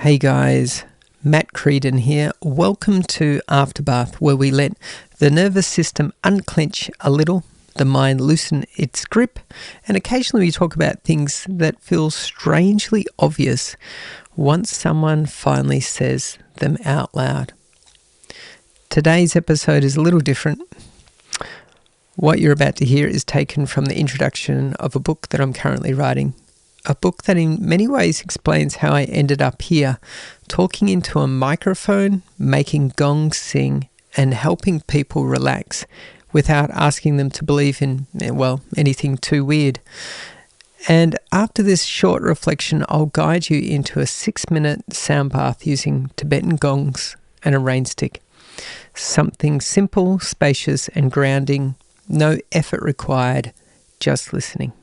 Hey guys, Mat Creedon here. Welcome to Afterbath, where we let the nervous system unclench a little, the mind loosen its grip, and occasionally we talk about things that feel strangely obvious once someone finally says them out loud. Today's episode is a little different. What you're about to hear is taken from the introduction of a book that I'm currently writing. A book that in many ways explains how I ended up here, talking into a microphone, making gongs sing, and helping people relax without asking them to believe in, anything too weird. And after this short reflection, I'll guide you into a 6-minute sound bath using Tibetan gongs and a rain stick. Something simple, spacious, and grounding, no effort required, just listening.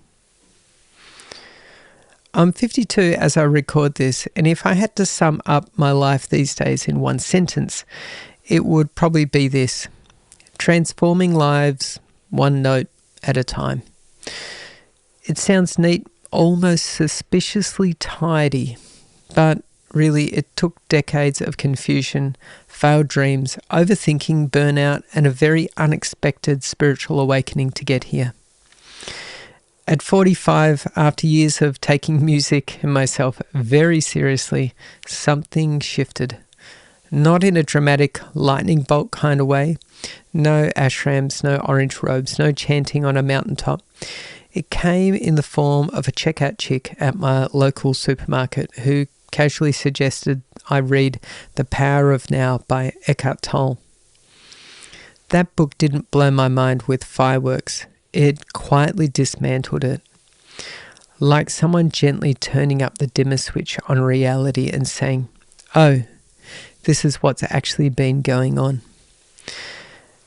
I'm 52 as I record this, and if I had to sum up my life these days in one sentence, it would probably be this: transforming lives one note at a time. It sounds neat, almost suspiciously tidy, but really it took decades of confusion, failed dreams, overthinking, burnout, and a very unexpected spiritual awakening to get here. At 45, after years of taking music and myself very seriously, something shifted. Not in a dramatic lightning bolt kind of way. No ashrams, no orange robes, no chanting on a mountaintop. It came in the form of a checkout chick at my local supermarket who casually suggested I read The Power of Now by Eckhart Tolle. That book didn't blow my mind with fireworks. It quietly dismantled it, like someone gently turning up the dimmer switch on reality and saying, "Oh, this is what's actually been going on."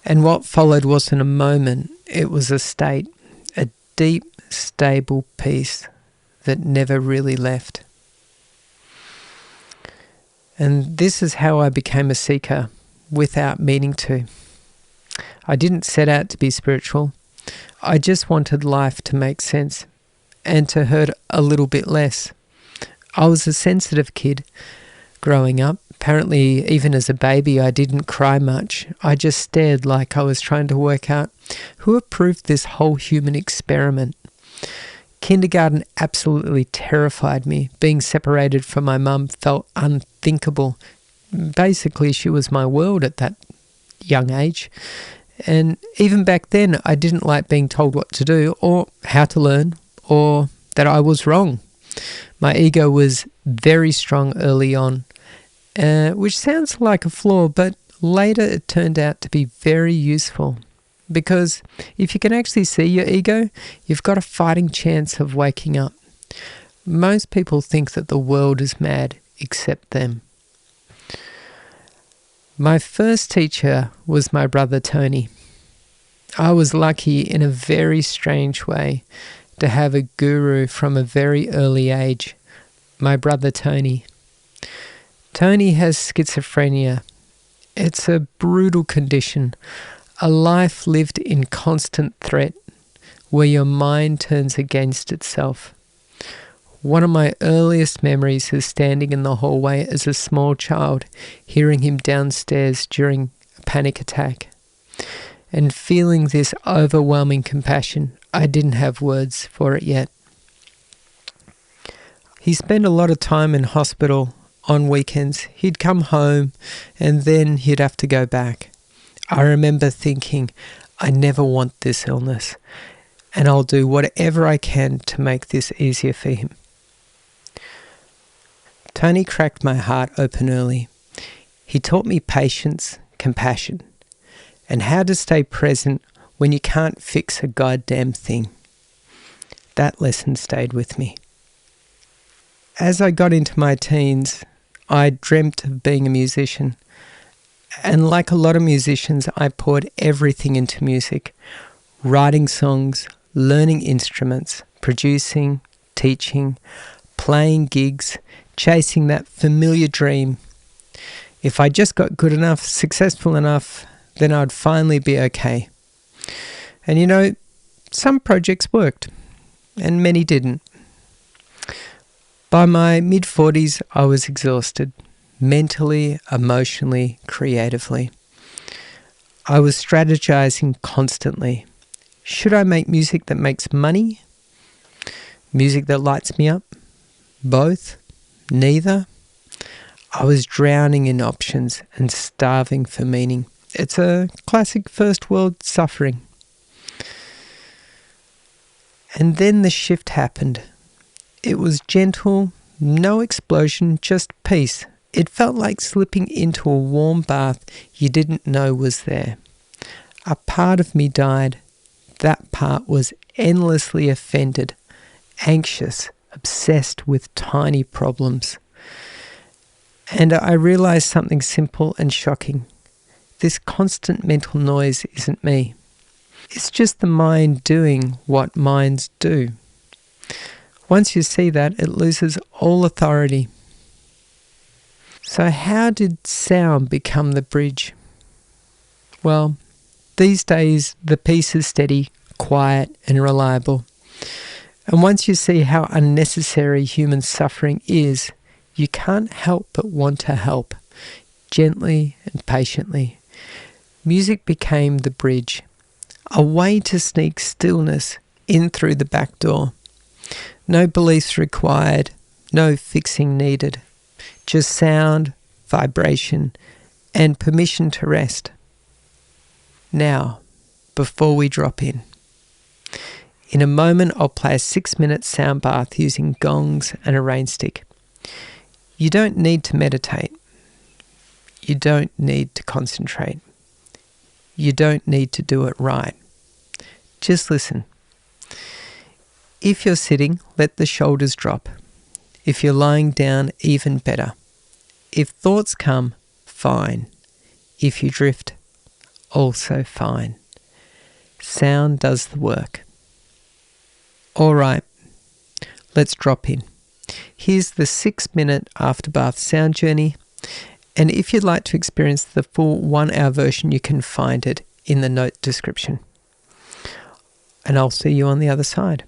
And what followed wasn't a moment, it was a state, a deep, stable peace that never really left. And this is how I became a seeker without meaning to. I didn't set out to be spiritual. I just wanted life to make sense and to hurt a little bit less. I was a sensitive kid growing up. Apparently, even as a baby, I didn't cry much. I just stared like I was trying to work out who approved this whole human experiment. Kindergarten absolutely terrified me. Being separated from my mum felt unthinkable. Basically, she was my world at that young age. And even back then, I didn't like being told what to do or how to learn or that I was wrong. My ego was very strong early on, which sounds like a flaw, but later it turned out to be very useful. Because if you can actually see your ego, you've got a fighting chance of waking up. Most people think that the world is mad, except them. My first teacher was my brother Tony. I was lucky in a very strange way to have a guru from a very early age, my brother Tony. Tony has schizophrenia. It's a brutal condition, a life lived in constant threat, where your mind turns against itself. One of my earliest memories is standing in the hallway as a small child, hearing him downstairs during a panic attack, and feeling this overwhelming compassion. I didn't have words for it yet. He spent a lot of time in hospital on weekends. He'd come home and then he'd have to go back. I remember thinking, I never want this illness, and I'll do whatever I can to make this easier for him. Tony cracked my heart open early. He taught me patience, compassion, and how to stay present when you can't fix a goddamn thing. That lesson stayed with me. As I got into my teens, I dreamt of being a musician. And like a lot of musicians, I poured everything into music, writing songs, learning instruments, producing, teaching, playing gigs, chasing that familiar dream. If I just got good enough, successful enough, then I'd finally be okay. And some projects worked and many didn't. By my mid-40s, I was exhausted, mentally, emotionally, creatively. I was strategizing constantly. Should I make music that makes money? Music that lights me up? Both? Neither? I was drowning in options and starving for meaning. It's a classic first world suffering. And then the shift happened. It was gentle, no explosion, just peace. It felt like slipping into a warm bath you didn't know was there. A part of me died. That part was endlessly offended, anxious, obsessed with tiny problems. And I realized something simple and shocking. This constant mental noise isn't me. It's just the mind doing what minds do. Once you see that, it loses all authority. So how did sound become the bridge? Well, these days the peace is steady, quiet and reliable. And once you see how unnecessary human suffering is, you can't help but want to help, gently and patiently. Music became the bridge, a way to sneak stillness in through the back door. No beliefs required, no fixing needed. Just sound, vibration, and permission to rest. Now, before we drop in a moment I'll play a 6-minute sound bath using gongs and a rain stick. You don't need to meditate. You don't need to concentrate. You don't need to do it right. Just listen. If you're sitting, let the shoulders drop. If you're lying down, even better. If thoughts come, fine. If you drift, also fine. Sound does the work. All right, let's drop in. Here's the 6-minute Afterbath sound journey. And if you'd like to experience the full 1-hour version, you can find it in the note description. And I'll see you on the other side.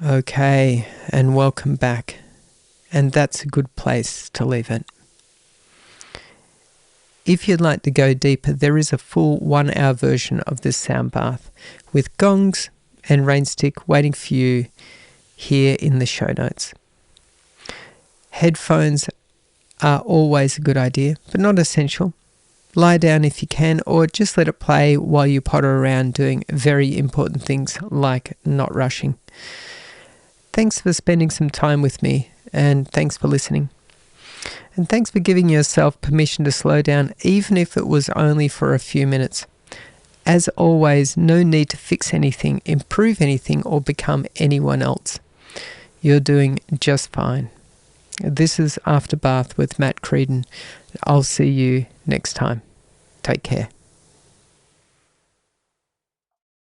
Okay, and welcome back. And that's a good place to leave it. If you'd like to go deeper, there is a full 1-hour version of this sound bath with gongs and rainstick waiting for you here in the show notes. Headphones are always a good idea, but not essential. Lie down if you can, or just let it play while you potter around doing very important things like not rushing. Thanks for spending some time with me, and thanks for listening. And thanks for giving yourself permission to slow down, even if it was only for a few minutes. As always, no need to fix anything, improve anything, or become anyone else. You're doing just fine. This is Afterbath with Mat Creedon. I'll see you next time. Take care.